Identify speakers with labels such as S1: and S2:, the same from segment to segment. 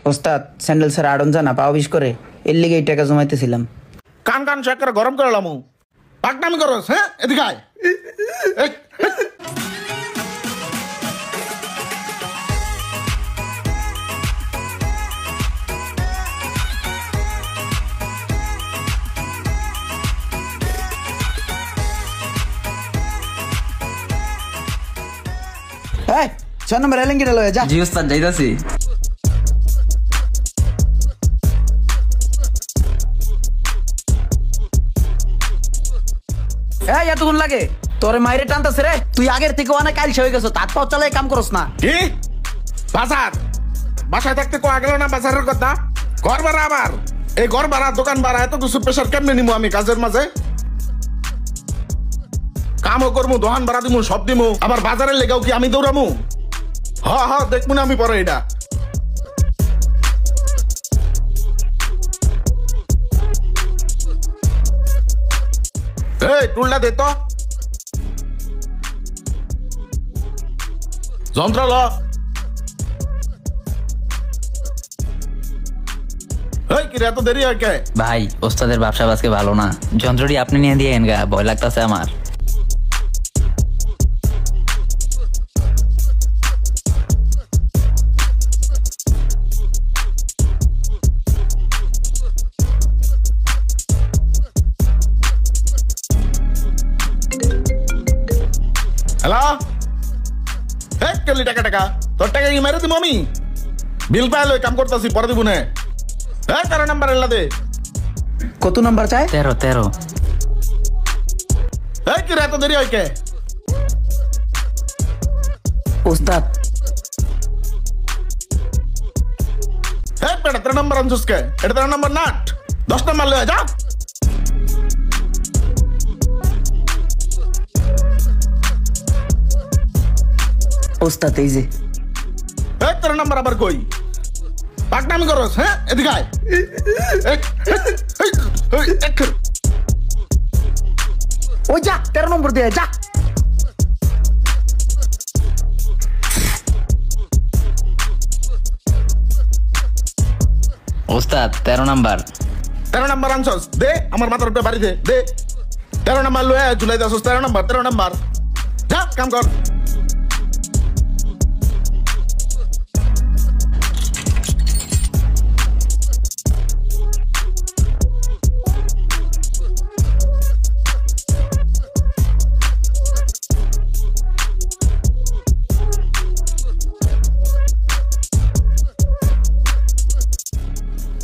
S1: ওস্তাদ sandal sir আড়ন জানা পাও বিশ করে এর লিগে এই টাকা জমাইতেছিলাম।
S2: কান কান চেক করে গরম করে লামু পাকনামি করস। হ্যাঁ এদিকে আয়।
S1: এই 6 নম্বর এলেঙ্গিটা লয়ে যা।
S3: জি ওস্তাদ যাইতাছি।
S1: এই এতক্ষণ লাগে তোরে মাইরে টানতাছে রে, তুই আগের থেকে অনেক আইলসা হয়ে গেছো, হাত পাও চালায় কাম করস না।
S2: কি বাজার বাসায় থাকতে কোয়া গেল না বাজারের কথা? ঘর ভাড়া আমার, এই ঘর ভাড়া দোকান ভাড়া এত কিছু প্রেশার কেমনে নিমু আমি কাজের মাঝে? কামও করবো, দোকান ভাড়া দিমু, সব দিমু, আবার বাজারের লেগাও কি আমি দৌড়ামু? হ দেখবো না আমি পরে এটা। এই টুলটা দে তো, যন্ত্র ল। এই কি রে এত দেরি হয় কে?
S3: ভাই ওস্তাদের ব্যবসা আজকে ভালো না, যন্ত্রটি আপনি নিয়ে দিয়েন গা, ভয় লাগতাছে আমার।
S2: হ্যালো, এই কেলি টাকা টাকা তোর টাকা কি মেরে দিব আমি? বিল পাইলে কাম করতেছি, পরে দিব না। হ্যাঁ 13 নাম্বার এলা দে।
S1: কত নাম্বার চাই?
S3: 13।
S2: এই কি রে এত দেরি হয় কে?
S1: ওস্তাদ
S2: হ্যাঁ পেটা 13 নাম্বার আনছিস কে? এটা 13 নাম্বার নাট, 10 নাম্বার লয়ে যা।
S1: ওস্তাদ এই যে
S2: 13 নাম্বার আবার কই? পাকনামি করস? হ্যাঁ এদিকে আয়।
S1: ওই যা 13 নম্বর দিয়ে যা।
S3: ওস্তাদ 13 নাম্বার।
S2: 13 নাম্বার আনছস দে, আমার মাথার উপরে বাড়ি দে দে। 13 নাম্বার লয়ে ঝুলাই দাসস। 13 নাম্বার যা কাম কর।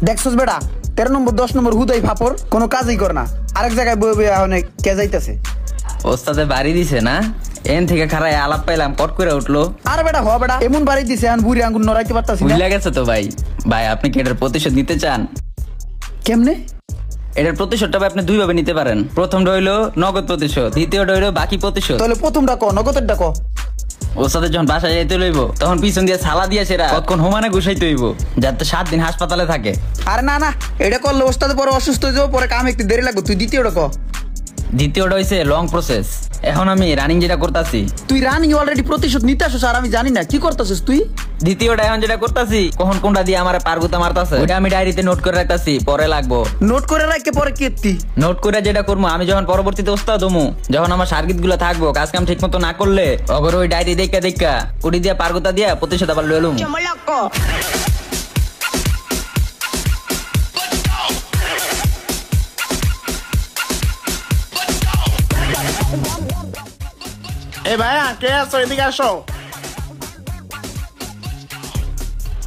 S1: দেখছস বেটা 13 নম্বর 10 নম্বর হুদাই ফাপর, কোনো কাজই কর না, আরেক জায়গায় বয়ে বয়ে অনেক কে যাইতেছে।
S3: ওস্তাদে বাড়ি দিছে না, এন থেকে খারায় আলাপ পাইলাম, কট করে উঠলো।
S1: আর বেটা হ বেটা এমন বাড়ি দিছে আন বুড়ি আঙ্গুর নড়াইতে পারতাছি না।
S3: ভুলে গেছে তো ভাই। ভাই আপনি কি এটার প্রতিশোধ নিতে চান?
S1: কেমনে?
S3: এটার প্রতিশোধটা আপনি দুই ভাবে নিতে পারেন। প্রথমটা হইলো নগদ প্রতিশোধ, দ্বিতীয়টা হইলো বাকি প্রতিশোধ।
S1: তাহলে প্রথমটা ক, নগদেরটা ক।
S3: ওস্তাদের যখন বাসায় যাইতে লইব তখন পিছন দিয়ে সালা দিয়ে সেরা কতক্ষণ হোমানে ঘুষাইতে হইব, যাতে 7 দিন হাসপাতালে থাকে।
S1: আরে না না, এটা করলে ওস্তাদ পরে অসুস্থ হয়ে যাবো, পরে কাম একটু দেরি লাগবে। তুই দ্বিতীয়টা ক।
S3: দ্বিতীয়টা হইছে লং প্রসেস। এখন আমি রানিং যেটা করতাছি।
S1: তুই রানিং অলরেডি প্রতিশোধ নিতে আসছিস আর আমি জানি না কি করতেছিস তুই।
S3: দ্বিতীয়টা এখন যেটা করতাছি, কখন কোনটা দিয়ে আমার পারগুতা মারতাছে ওটা আমি ডায়েরিতে নোট করে রাখতাছি, পরে লাগবো।
S1: নোট করে রাখকে পরে কেতি
S3: নোট করে যেটা করবো আমি যখন পরবর্তীতে ওস্তাদ হমু, যখন আমার সার্কিট গুলো থাকবো, কাজ কাম ঠিক মতো না করলে অগর ওই ডায়েরি দেখা কুড়ি দিয়া পারগুতা দিয়া প্রতিশোধ আবার লইলুম।
S2: এ ভাইয়া কে আছো? এদিকে আসো।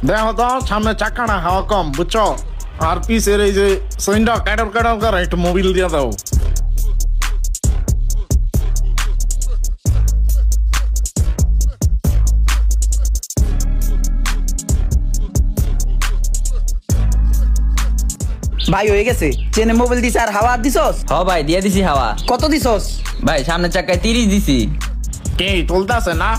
S2: দেখো তো সামনে চাকাটা হাওয়া কম বুঝছো, আর পিসের এই যে সইনটা কাটার করে একটু মোবিল দিয়ে দাও।
S1: ভাই হয়ে গেছে, চেনে মোবাইল দিছ আর হাওয়া দিছস?
S3: হ ভাই দিয়ে দিছি হাওয়া।
S1: কত দিছস?
S3: ভাই সামনের চাকায় 30 দিছি।
S2: কে তুলতাছে না?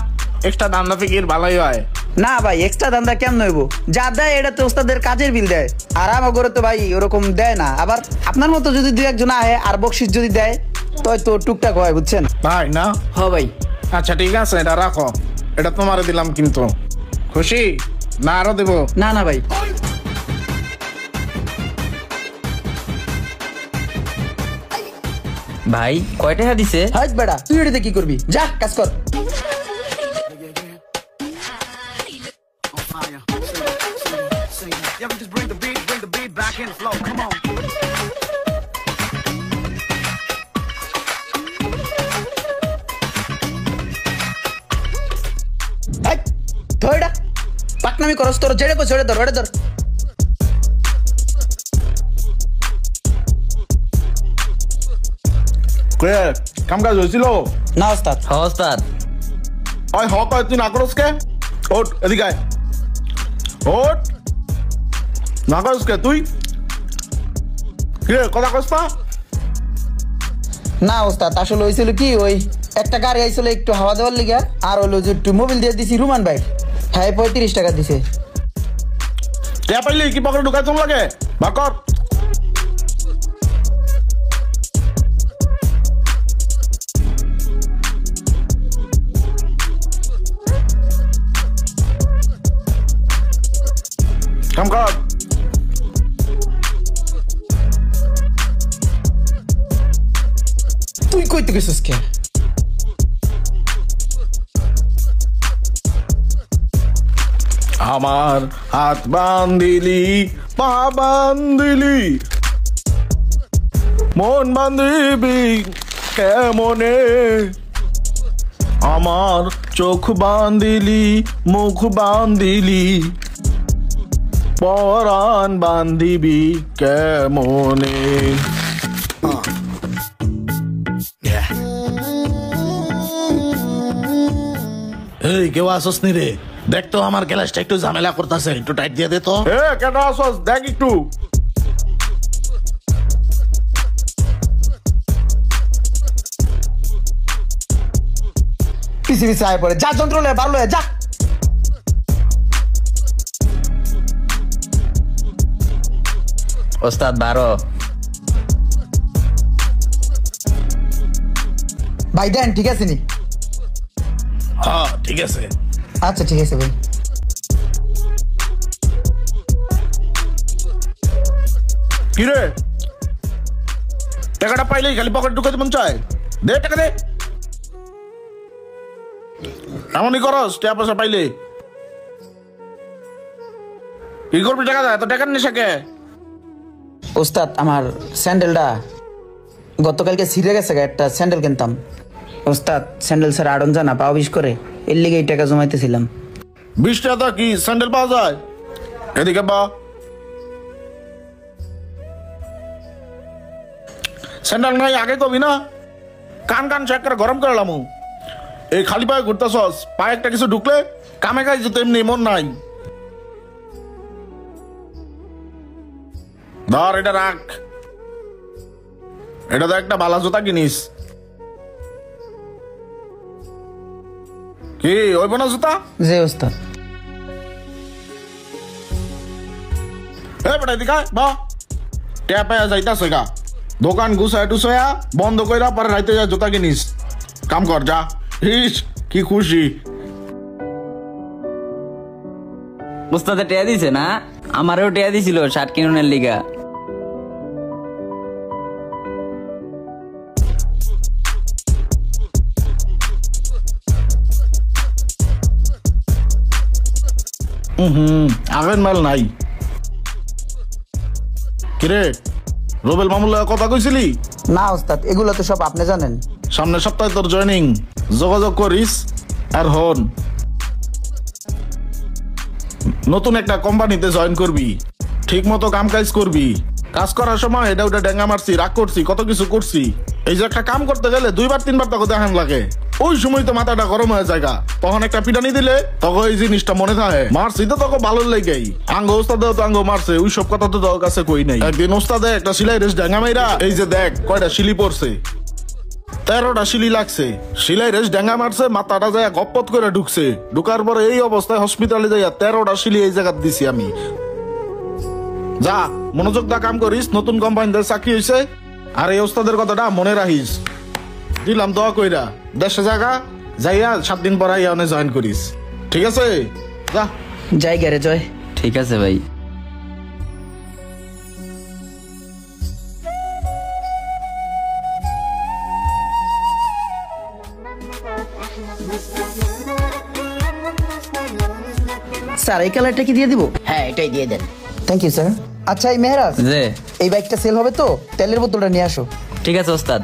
S2: এক্সট্রা দাম না ফিকির ভালোই হয়।
S1: না ভাই এক্সট্রা দান্দা কেমন হইব? যা দেয় এটা তো ওস্তাদের কাজের বিল দেয়, আর আমার ঘরে তো ভাই ওরকম দেয় না। আবার আপনার মতো যদি দুই একজন আহে আর বকশিস যদি দেয় তো টুকটাক হয়, বুঝছেন
S2: ভাই না?
S1: হ ভাই।
S2: আচ্ছা ঠিক আছে, এটা রাখো, এটা তোমারে দিলাম। কিন্তু খুশি না আরো দেবো?
S1: না না ভাই।
S3: ভাই কয় টাকা দিছে?
S1: হাইট বেড়া, তুই এটাতে কি করবি? যা কাজ কর।
S4: Yeah, we just bring the beat back in the flow. Come on.
S1: Height, ধর এটা। পাকনামি করস, তোর জেড়ে কো ছেড়ে ধর, এটা ধর।
S2: কাম কাজ হয়েছিল?
S1: না ওস্তাদ।
S3: হ ওস্তাদ।
S2: ওই হ কয় তুই না করস কে? ওঠ এদিকে আয়। ওঠ না করস কে তুই? কে কথা কস না?
S1: না ওস্তাদ, আসলে হয়েছিল কি, ওই একটা গাড়ি আইছিল একটু হাওয়া দেওয়ার লিগা, আর হলো যে একটু মোবিল দিয়ে দিছি রুমান ভাই, হ্যাঁ 35 টাকা দিছে।
S2: কে পাইলি কি পকেটে ঢুকাই তোর লাগে? বাকর কাম কর।
S1: তুই কইতে গেছিস কে?
S2: আমার হাত বান্ধিলি, পা বান্ধিলি, মন বান্ধিবি কেমনে? আমার চোখ বান্ধিলি, মুখ বান্ধিলি, পরাণ বান্ধিবি কেমনে?
S5: এই কেউ আসস নি রে? দেখ তো আমার গ্যালাসটা একটু ঝামেলা করতেছে, একটু টাইট দিয়ে দে তো।
S2: এ কেন আসস? দেখ একটু।
S1: পিছে পিছে আয় পড়ে, যা যন্ত্র লয়ে বার লয়ে যা।
S3: ওস্তাদ 12।
S1: ভাই দেন, ঠিক আছে নি?
S5: হ্যাঁ ঠিক আছে।
S1: আচ্ছা ঠিক আছে ভাই।
S2: কিরে টাকাটা পাইলেই খালি পকেট ঢুকাতে মন চায়? দে টাকা দে। এমনই করস টাকা পয়সা পাইলে? কি করবি টাকা? দেয় তো টাকার নেশা কে?
S1: ওস্তাদ আমার স্যান্ডেলটা গতকালকে ছিঁড়ে গেছে, একটা স্যান্ডেল কিনতাম। ওস্তাদ স্যান্ডেল স্যার আড়ন জানা পাও বিশ করে, এর লিগে এই টাকা জমাইতেছিলাম।
S2: 20 টাকা কি স্যান্ডেল পাওয়া যায়? এদিকে বা স্যান্ডেল নাই আগে কবি না? কান কান চেক করে গরম করে লামু। এই খালি পায়ে ঘুরতেছস, পায়ে একটা কিছু ঢুকলে কামে কাজ যেতে এমনি মন নাই। ধর এটা রাখ, এটা তো একটা বালা জুতা কিনিস। কি ওই বোনা জুতা?
S1: যে ওস্তাদ।
S2: বেটা এদিকে বা ট্যাপে যাইতাছে গা, দোকান গুছায় টুছায়া বন্ধ কইরা পরে রাইতে যা জুতা কিনিস। কাম কর যা। ইস কি খুশি।
S3: ওস্তাদে টেয়া দিছে না? আমারও টেয়া দিছিল শার্ট কিনুনের লিগা।
S2: আগের মাল নাই। কিরে রুবেল মামুল কথা কইছিলি?
S1: না ওস্তাদ, এগুলো তো সব আপনি জানেন।
S2: সামনের সপ্তাহে তোর জয়েনিং, যোগাযোগ করিস। আর হন, নতুন একটা কোম্পানিতে জয়েন করবি, ঠিক মতো কাম কাজ করবি। কাজ করার সময় এটা ওটা ডেঙ্গা মারছি, রাগ করছি, কত কিছু করছি। এই যে একটা কাম করতে গেলে 2বার 3বার তোকে দেখান লাগে, ওই সময় তো মাথাটা গরম হয়ে যায়। তখন একটা পিটানি দিলে তখন এই জিনিসটা মনে থাকে। মারছি তো তোকে ভালো লেগেই, আঙ্গ ওস্তাদেও তো আঙ্গ মারছে, ওই সব কথা তো তোর কাছে কই নাই। একদিন ওস্তাদে একটা সিলাই রেস ডেঙ্গা মাইরা, এই যে দেখ কয়টা শিলি পড়ছে, 13টা শিলি লাগছে। সিলাই রেস ডেঙ্গা মারছে, মাথাটা যায় গপ্পত করে ঢুকছে। ঢুকার পরে এই অবস্থায় হসপিটালে যাইয়া 13টা শিলি এই জায়গা দিছি আমি। যা মনোযোগ দা কাম করিস, নতুন কোম্পানিতে চাকরি হয়েছে। আর এই ওস্তাদের কথাটা মনে রাখিস। দিলাম দোয়া কইরা, দেশে জায়গা যাইয়া 7 দিন পর আইয়া জয়েন করিস, ঠিক আছে? যা
S1: যাই গেরে জয়।
S3: ঠিক আছে ভাই।
S1: স্যার এই কালারটা কি দিয়ে দিব?
S6: হ্যাঁ এটাই দিয়ে দেন।
S1: Thank you sir. আচ্ছা এই মেহরাজ,
S3: যে
S1: এই বাইকটা সেল হবে তো, তেলের বোতলটা নিয়ে আসো।
S3: ঠিক আছে ওস্তাদ।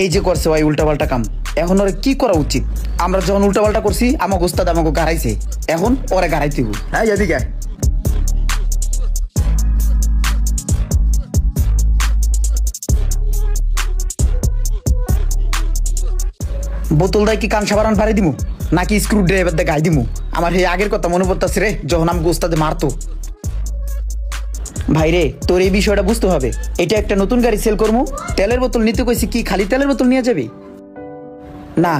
S1: এই যে করছে ভাই উল্টাপাল্টা কাম, এখন ওরে কি করা উচিত? আমরা যখন উল্টাপাল্টা করছি আমাকে উস্তাদ আমাকে গাড়াইছে, এখন ওরে গাড়াইতে হইব। হ্যাঁ এদিকে আয়। বোতল দেয় কি কান সাবারান পারি দিমু নাকি স্ক্রু ড্রাইভার দিয়ে গাই দিমু? আমার এই আগের কথা মনে পড়তেছে রে, যখন আমাকে উস্তাদে মারতো। ভাইরে তোর এই বিষয়টা বুঝতে হবে, এটা একটা নতুন গাড়ি সেল করবো, তেলের বোতল নিতে কইছি কি খালি তেলের বোতল নিয়ে যাবি? না,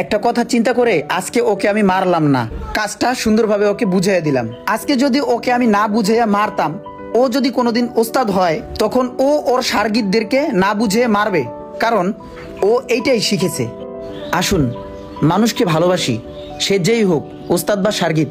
S1: একটা কথা চিন্তা করে আজকে ওকে আমি মারলাম না, কাজটা সুন্দরভাবে ওকে বুঝাইয়া দিলাম। আজকে যদি ওকে আমি না বুঝাইয়া মারতাম, ও যদি কোনোদিন ওস্তাদ হয় তখন ও ওর সার্গিদদেরকে না বুঝে মারবে, কারণ ও এইটাই শিখেছে। আসুন মানুষকে ভালোবাসি, সে যেই হোক, ওস্তাদ বা সার্গিদ।